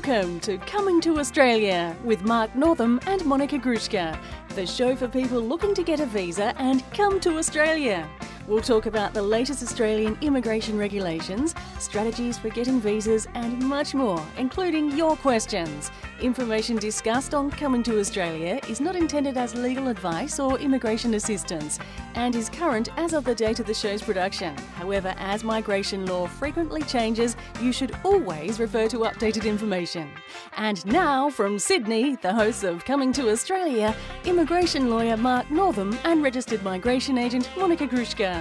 Welcome to Coming to Australia with Mark Northam and Monica Gruszka, the show for people looking to get a visa and come to Australia. We'll talk about the latest Australian immigration regulations, strategies for getting visas and much more, including your questions. Information discussed on Coming to Australia is not intended as legal advice or immigration assistance and is current as of the date of the show's production. However, as migration law frequently changes, you should always refer to updated information. And now, from Sydney, the hosts of Coming to Australia, immigration lawyer Mark Northam and registered migration agent Monica Gruszka.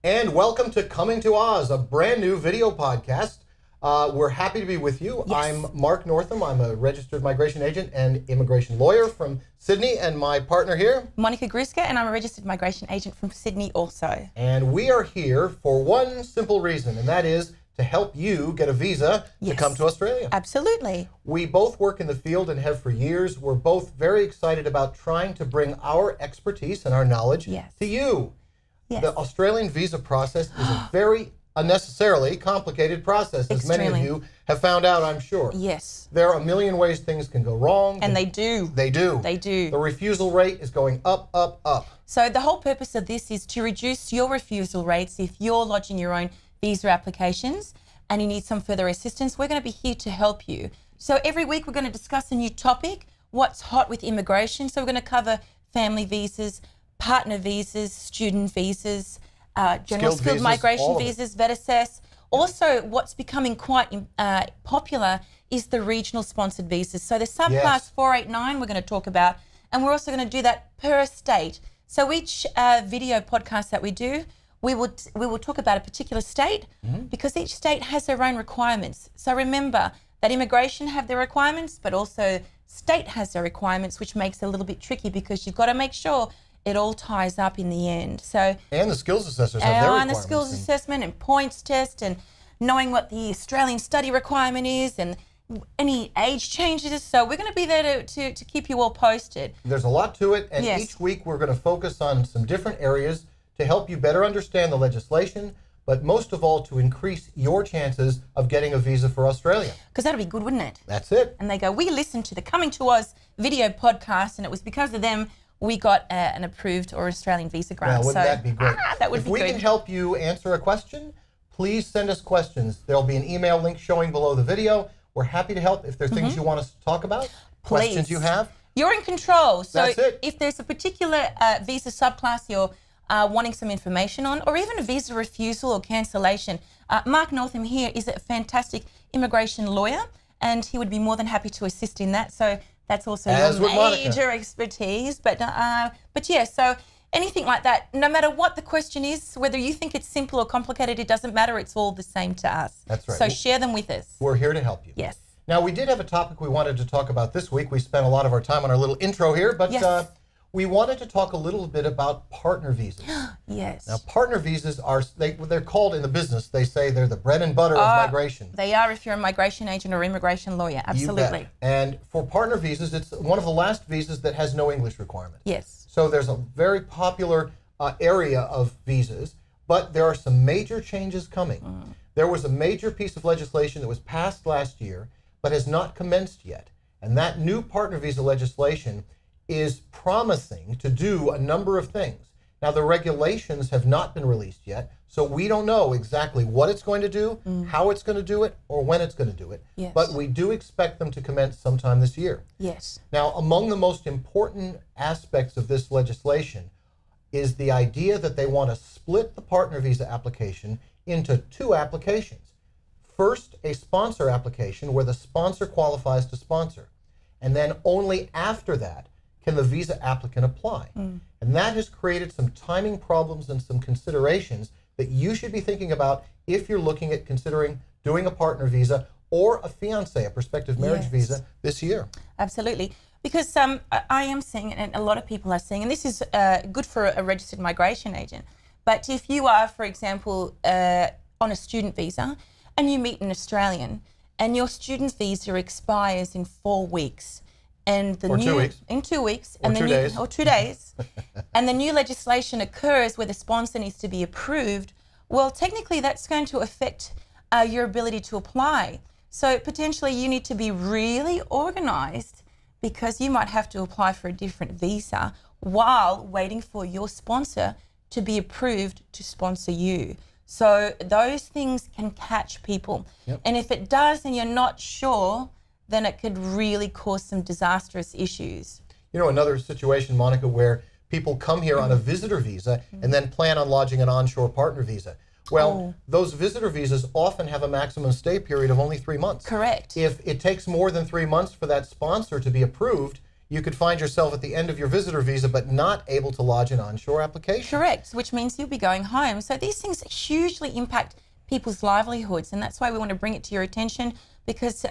And welcome to Coming to Oz, a brand new video podcast. We're happy to be with you. Yes. I'm Mark Northam. I'm a registered migration agent and immigration lawyer from Sydney, and my partner here, Monica Gruszka, and I'm a registered migration agent from Sydney also. And we are here for one simple reason, and that is to help you get a visa to come to Australia. Absolutely. We both work in the field and have for years. We're both very excited about trying to bring our expertise and our knowledge to you. Yes. The Australian visa process is a very unnecessarily complicated process, as many of you have found out, I'm sure. Yes. There are a million ways things can go wrong. And they do. They do. They do. The refusal rate is going up, up, up. So the whole purpose of this is to reduce your refusal rates if you're lodging your own visa applications and you need some further assistance. We're going to be here to help you. So every week we're going to discuss a new topic, what's hot with immigration. So we're going to cover family visas, partner visas, student visas, general skilled migration visas, vet assess. Also, what's becoming quite popular is the regional sponsored visas. So the subclass 489 we're going to talk about, and we're also going to do that per state. So each video podcast that we do, we will talk about a particular state because each state has their own requirements. So remember that immigration have their requirements, but also state has their requirements, which makes it a little bit tricky because you've got to make sure it all ties up in the end. So and the skills assessors have their requirements. And the skills assessment and points test and knowing what the Australian study requirement is and any age changes. So we're going to be there to keep you all posted. There's a lot to it, and each week we're going to focus on some different areas to help you better understand the legislation, but most of all to increase your chances of getting a visa for Australia. Because that'd be good, wouldn't it? That's it. And they go, we listened to the Coming to Oz video podcast, and it was because of them we got an approved or Australian visa grant. Well, wouldn't that be great? That would be good. If we can help you answer a question, please send us questions. There'll be an email link showing below the video. We're happy to help if there are things you want us to talk about, questions you have. You're in control. So That's it. If there's a particular visa subclass you're wanting some information on, or even a visa refusal or cancellation, Mark Northam here is a fantastic immigration lawyer, and he would be more than happy to assist in that. So that's also your major expertise. But yeah, so anything like that, no matter what the question is, whether you think it's simple or complicated, it doesn't matter. It's all the same to us. That's right. So share them with us. We're here to help you. Yes. Now, we did have a topic we wanted to talk about this week. We spent a lot of our time on our little intro here, but we wanted to talk a little bit about partner visas. Yes. Now, partner visas are, they're called in the business, they say they're the bread and butter of migration. They are if you're a migration agent or immigration lawyer, absolutely. You bet. And for partner visas, it's one of the last visas that has no English requirement. Yes. So there's a very popular area of visas, but there are some major changes coming. There was a major piece of legislation that was passed last year, but has not commenced yet. And that new partner visa legislation is promising to do a number of things. Now, the regulations have not been released yet, so we don't know exactly what it's going to do, how it's going to do it, or when it's going to do it. Yes. But we do expect them to commence sometime this year. Yes. Now, among the most important aspects of this legislation is the idea that they want to split the partner visa application into two applications. First, a sponsor application where the sponsor qualifies to sponsor. And then only after that can the visa applicant apply. And that has created some timing problems and some considerations that you should be thinking about if you're looking at considering doing a partner visa or a fiancé, a prospective marriage visa this year. Absolutely. Because I am seeing, and a lot of people are seeing, and this is good for a registered migration agent, but if you are, for example, on a student visa and you meet an Australian and your student visa expires in 4 weeks, and the 2 weeks. In 2 weeks. Or and 2 days. Or 2 days. And the new legislation occurs where the sponsor needs to be approved. Well, technically that's going to affect your ability to apply. So potentially you need to be really organised, because you might have to apply for a different visa while waiting for your sponsor to be approved to sponsor you. So those things can catch people. Yep. And if it does and you're not sure, then it could really cause some disastrous issues. You know, another situation, Monica, where people come here on a visitor visa and then plan on lodging an onshore partner visa. Well, those visitor visas often have a maximum stay period of only 3 months. Correct. If it takes more than 3 months for that sponsor to be approved, you could find yourself at the end of your visitor visa but not able to lodge an onshore application. Correct, which means you'll be going home. So these things hugely impact people's livelihoods, and that's why we want to bring it to your attention, because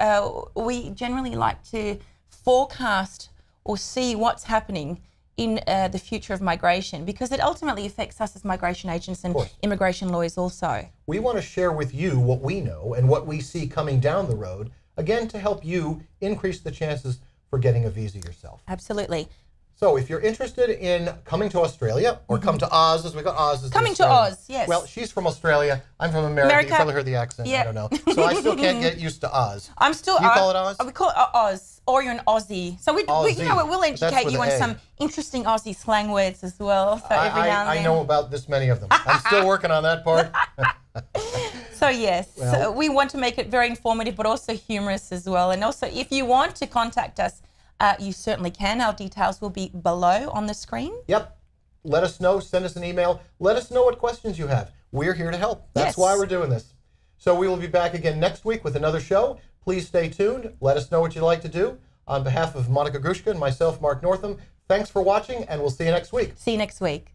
we generally like to forecast or see what's happening in the future of migration, because it ultimately affects us as migration agents and immigration lawyers also. We want to share with you what we know and what we see coming down the road, again, to help you increase the chances for getting a visa yourself. Absolutely. So if you're interested in coming to Australia, or come to Oz, as we got Oz. Coming to Oz, yes. Well, she's from Australia. I'm from America. You probably heard the accent. Yep. I don't know. So I still can't get used to Oz. I'm still. You call it Oz? We call it Oz, or you're an Aussie. So we you know, we'll educate you on some interesting Aussie slang words as well. So every now and then. I know about this many of them. I'm still working on that part. So yes, so we want to make it very informative, but also humorous as well. And also, if you want to contact us, you certainly can. Our details will be below on the screen. Yep. Let us know. Send us an email. Let us know what questions you have. We're here to help. That's why we're doing this. So we will be back again next week with another show. Please stay tuned. Let us know what you'd like to do. On behalf of Monica Gruszka and myself, Mark Northam, thanks for watching, and we'll see you next week. See you next week.